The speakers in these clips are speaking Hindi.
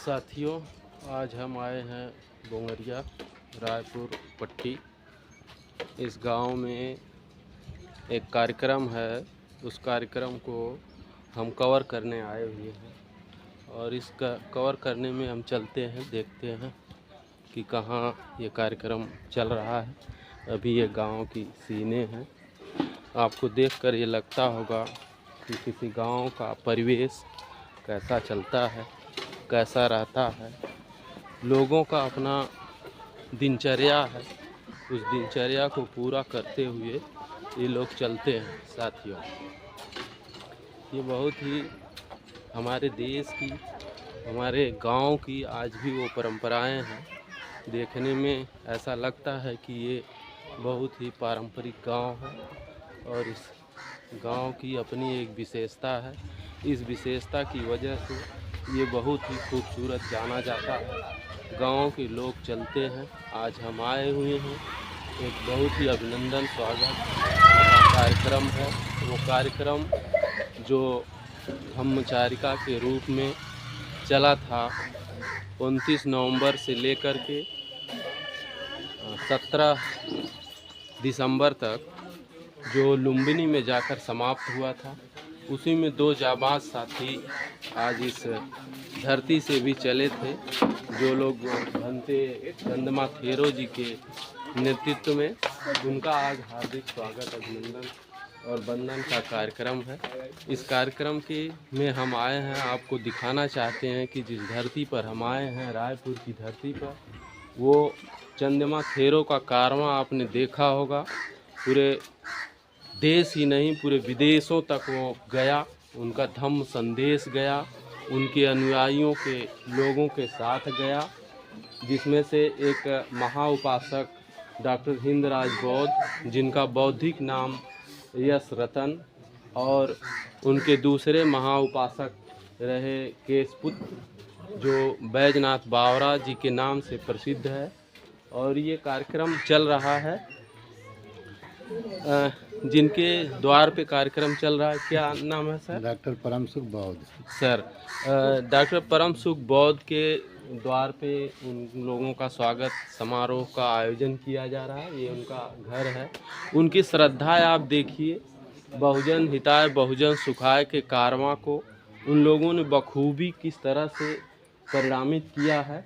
साथियों, आज हम आए हैं बोंगरिया रायपुर पट्टी। इस गांव में एक कार्यक्रम है, उस कार्यक्रम को हम कवर करने आए हुए हैं और इसका कवर करने में हम चलते हैं, देखते हैं कि कहाँ ये कार्यक्रम चल रहा है। अभी ये गांव की सीनें हैं। आपको देखकर ये लगता होगा कि किसी गांव का परिवेश कैसा चलता है, कैसा रहता है। लोगों का अपना दिनचर्या है, उस दिनचर्या को पूरा करते हुए ये लोग चलते हैं। साथियों, ये बहुत ही हमारे देश की, हमारे गांव की आज भी वो परंपराएं हैं। देखने में ऐसा लगता है कि ये बहुत ही पारंपरिक गांव है और इस गांव की अपनी एक विशेषता है। इस विशेषता की वजह से ये बहुत ही खूबसूरत जाना जाता है। गांव के लोग चलते हैं। आज हम आए हुए हैं, एक बहुत ही अभिनंदन स्वागत कार्यक्रम है। वो कार्यक्रम जो ब्रह्मचारिका के रूप में चला था 29 नवंबर से लेकर के 17 दिसंबर तक, जो लुम्बिनी में जाकर समाप्त हुआ था। उसी में दो जाबाज साथी आज इस धरती से भी चले थे, जो लोग भंते चंद्रमा थेरो जी के नेतृत्व में। उनका आज हार्दिक स्वागत, अभिनंदन और वंदन का कार्यक्रम है। इस कार्यक्रम के में हम आए हैं, आपको दिखाना चाहते हैं कि जिस धरती पर हम आए हैं, रायपुर की धरती पर, वो चंद्रमा थेरो का कारवां आपने देखा होगा। पूरे देश ही नहीं, पूरे विदेशों तक वो गया, उनका धम्म संदेश गया, उनके अनुयायियों के लोगों के साथ गया, जिसमें से एक महाउपासक डॉक्टर हिंदराज बौद्ध, जिनका बौद्धिक नाम यश रतन, और उनके दूसरे महाउपासक रहे केशपुत्र, जो बैजनाथ बावरा जी के नाम से प्रसिद्ध है। और ये कार्यक्रम चल रहा है, जिनके द्वार पे कार्यक्रम चल रहा है। क्या नाम है सर? डॉक्टर परम सुख बौद्ध सर। डॉक्टर परम सुख बौद्ध के द्वार पे उन लोगों का स्वागत समारोह का आयोजन किया जा रहा है। ये उनका घर है। उनकी श्रद्धा आप देखिए, बहुजन हिताय बहुजन सुखाय के कारवां को उन लोगों ने बखूबी किस तरह से परिणामित किया है।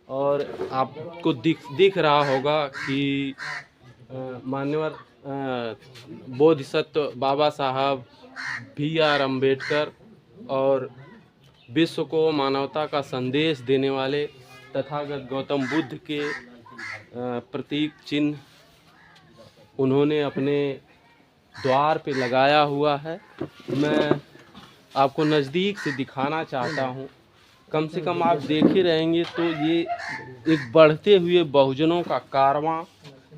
और आपको दिख रहा होगा कि मान्यवर बोधिसत्व बाबा साहब BR अम्बेडकर और विश्व को मानवता का संदेश देने वाले तथागत गौतम बुद्ध के प्रतीक चिन्ह उन्होंने अपने द्वार पे लगाया हुआ है। मैं आपको नज़दीक से दिखाना चाहता हूँ। कम से कम आप देखे रहेंगे तो ये एक बढ़ते हुए बहुजनों का कारवां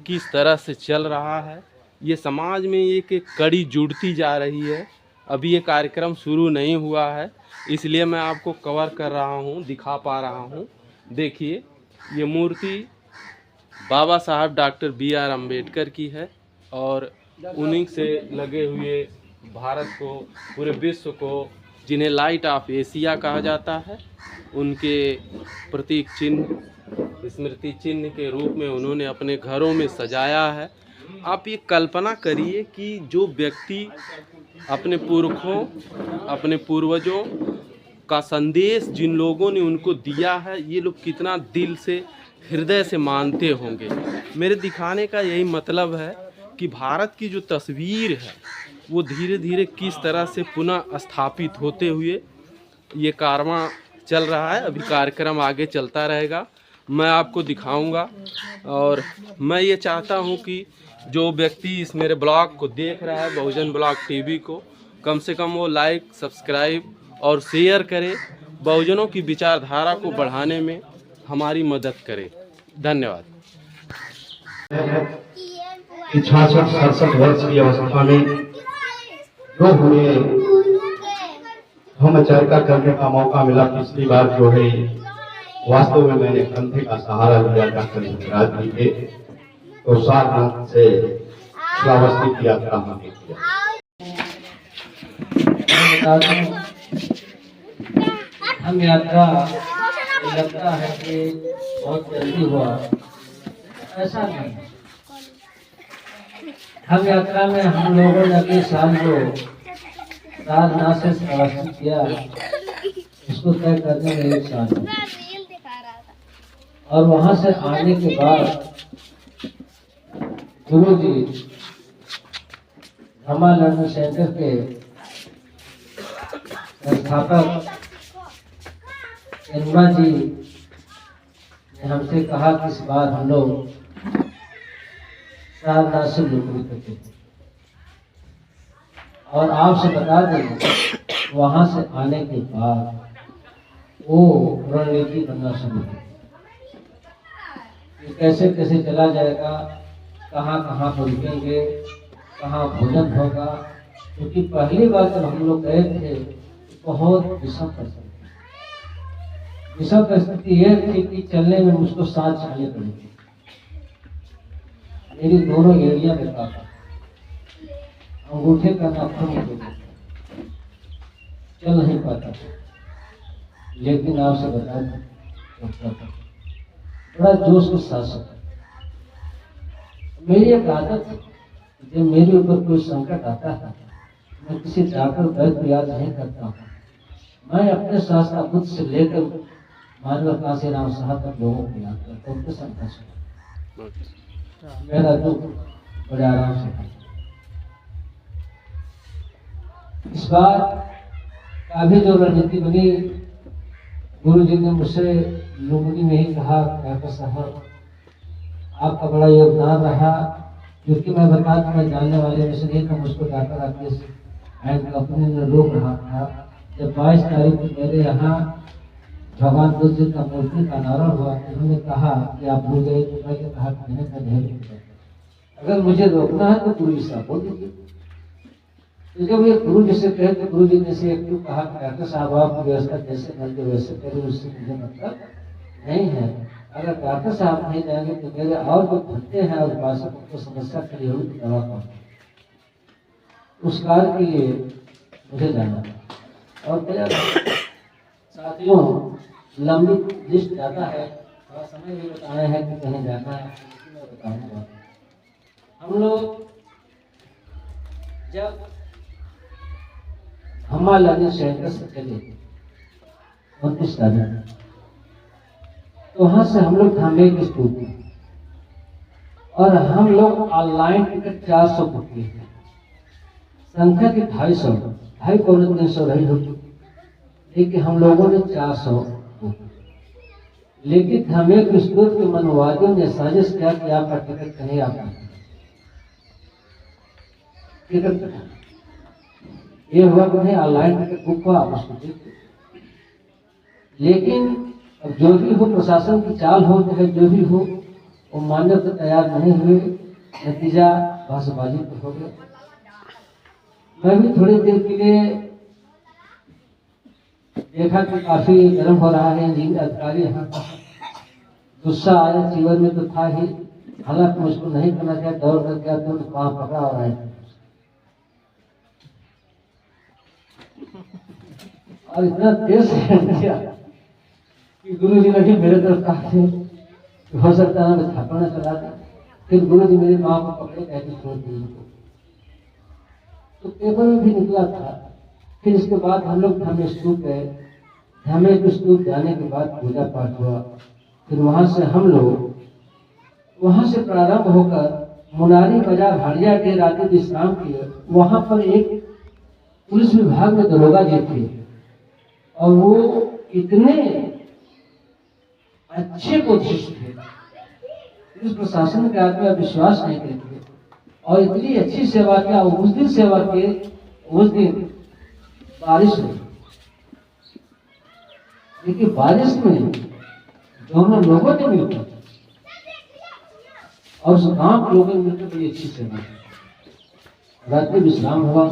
किस तरह से चल रहा है। ये समाज में एक कड़ी जुड़ती जा रही है। अभी ये कार्यक्रम शुरू नहीं हुआ है, इसलिए मैं आपको कवर कर रहा हूँ, दिखा पा रहा हूँ। देखिए, ये मूर्ति बाबा साहब डॉक्टर BR अम्बेडकर की है और उन्हीं से लगे हुए भारत को, पूरे विश्व को, जिन्हें लाइट ऑफ एशिया कहा जाता है, उनके प्रतीक चिन्ह, स्मृति चिन्ह के रूप में उन्होंने अपने घरों में सजाया है। आप ये कल्पना करिए कि जो व्यक्ति अपने पुरखों, अपने पूर्वजों का संदेश जिन लोगों ने उनको दिया है, ये लोग कितना दिल से, हृदय से मानते होंगे। मेरे दिखाने का यही मतलब है कि भारत की जो तस्वीर है वो धीरे धीरे किस तरह से पुनः स्थापित होते हुए ये कारवां चल रहा है। अभी कार्यक्रम आगे चलता रहेगा, मैं आपको दिखाऊंगा। और मैं ये चाहता हूँ कि जो व्यक्ति इस मेरे ब्लॉग को देख रहा है, बहुजन ब्लॉग TV को, कम से कम वो लाइक, सब्सक्राइब और शेयर करे, बहुजनों की विचारधारा को बढ़ाने में हमारी मदद करे। धन्यवाद। 66-67 वर्ष की अवस्था में जो हमें ब्रह्मचर्य करने का मौका मिला, पिछली बार जो है वास्तव में मैंने कंधे का सहारा लिया डॉक्टर हिंदराज जी के, तो सारनाथ से श्रावस्ती की यात्रा हमने किया। हम यात्रा लगता है कि बहुत जल्दी हुआ, ऐसा नहीं। हम यात्रा में हम लोगों ने अगले साल जो सारनाथ से श्रावस्ती किया उसको तय करने में 1 साल लगा। और वहां से आने के बाद गुरु जी धम्मा लर्निंग सेंटर के संस्थापक इनमा जी ने हमसे कहा कि इस बार हम लोग सारनाथ से नौकरी करते थे। और आपसे बता दें वहां से आने के बाद वो रणनीति बनना शुरू हुई कि कैसे कैसे चला जाएगा, कहाँ कहाँ पर रुकेंगे, कहाँ भोजन होगा। क्योंकि पहली बार जब हम लोग गए थे बहुत विषम परिस्थिति यह थी कि चलने में मुझको 7 छाले पड़ी थी। मेरी दोनों एड़ियां बेकार था, अंगूठे का नाखून हो गया, चल नहीं पाता। लेकिन आपसे बता दें बड़ा जोश के साथ मेरी एक आदत है, जब मेरे ऊपर कोई संकट आता है मैं किसी डॉक्टर वैद्य को याद नहीं करता हूँ। मैं अपने शास्त्र बुद्ध से लेकर मानव काशी राम साहब तक लोगों को याद करता हूँ, उनके संकट से मेरा दुख बड़े आराम से है। इस बार काफी जो रणनीति बनी, गुरु जी ने मुझसे लुम्बिनी में ही कहा डॉक्टर साहब आपका बड़ा योगदान रहा। क्योंकि मैं बता दूं मैं जानने वाले में से नहीं था, मुझको डॉक्टर राकेश एंड कंपनी ने रोक रहा था। जब 22 तारीख को मेरे यहाँ भगवान बुद्ध जी का मूर्ति का अनावरण हुआ, उन्होंने कहा कि आप भूल गए, तो मैंने कहा कि मैंने कहा नहीं, अगर मुझे रोकना है तो गुरु जी से बोल दीजिए। तो जब ये गुरु जी से कहे तो गुरु जी ने से एक कहा कि डॉक्टर साहब आपकी व्यवस्था जैसे कर दो वैसे करें, उससे मुझे मतलब नहीं है। अगर डॉक्टर साहब नहीं जाएंगे तो मेरे और जो भक्ते हैं और उपासक को समस्या खड़ी होगी तो दवा कौन, उस कार्य के लिए मुझे जाना और मेरा साथियों लंबी लिस्ट जाता है, थोड़ा समय भी बताए हैं कि कहीं जाना है, मैं बताऊंगा। हम लोग जब धम्मा लर्निंग सेंटर से चले 29 तारीख, तो वहां से हम लोग धामे के स्कूल थे और हम लोग ऑनलाइन टिकट 400 बुक किए थे, संख्या की 250 रही होगी, लेकिन हम लोगों ने 400 बुक। लेकिन धामे के स्कूल के मनवादियों ने साजिश किया कि आपका टिकट कहीं आता टिकट ये हुआ उन्हें ऑनलाइन टिकट बुक हुआ, आप उसको देखते। लेकिन अब जो भी हो, प्रशासन की चाल हो चाहे जो भी हो, वो मानने को तैयार नहीं हुए, नतीजा बहसबाजी पर हो गया। मैं भी थोड़ी देर के लिए देखा कि काफी गर्म हो रहा है, इंजीनियर अधिकारी यहाँ का गुस्सा आया, जीवन में तो था ही, हालांकि मुझको नहीं करना चाहिए, दौड़ कर गया तो वहां पकड़ा और आए और इतना तेज किया कि गुरु जी ने भी मेरे तरफ कहा थे, हो सकता है मैं थप्पड़ न चला था। फिर गुरु जी मेरी माँ को पकड़े, कहते छोड़ दी उनको, तो पेपर में भी निकला था। फिर इसके बाद हम लोग धामे स्तूप गए, धामे के स्तूप जाने के बाद पूजा पाठ हुआ। फिर वहां से हम लोग वहां से प्रारंभ होकर मुनारी बाजार हाड़िया के रात्रि विश्राम किए। वहां पर एक पुलिस विभाग में दरोगा जी थे और वो इतने अच्छे बुद्धिस्ट थे, पुलिस प्रशासन के आदमी विश्वास नहीं करते और इतनी अच्छी सेवा किया। उस दिन सेवा के उस दिन बारिश हुई, लेकिन बारिश में दोनों लोगों ने मिलकर और उस गांव के लोगों ने मिलकर बड़ी अच्छी सेवा की। रात्रि विश्राम हुआ,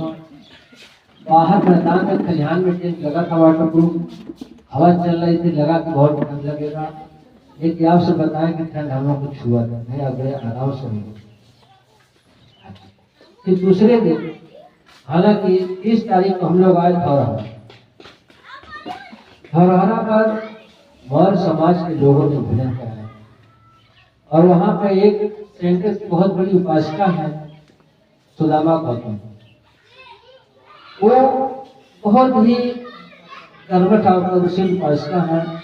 बाहर मैदान में खलिहान में टेंट लगा था, वाटरप्रूफ, हवा चल रही थी, लगा कि बहुत ठंड लगेगा, लेकिन आपसे बताएं कि ठंड हम लोग को छुआ था नहीं, अगले आराम से हम। फिर दूसरे दिन हालांकि 30 तारीख को हम लोग आए धौरहरा पर मौर्य समाज के लोगों ने भजन कराया। और वहां पे एक सेंटर की बहुत बड़ी उपासिका है सुदामा गौतम। वो बहुत ही कर्मठ और उपासिका है।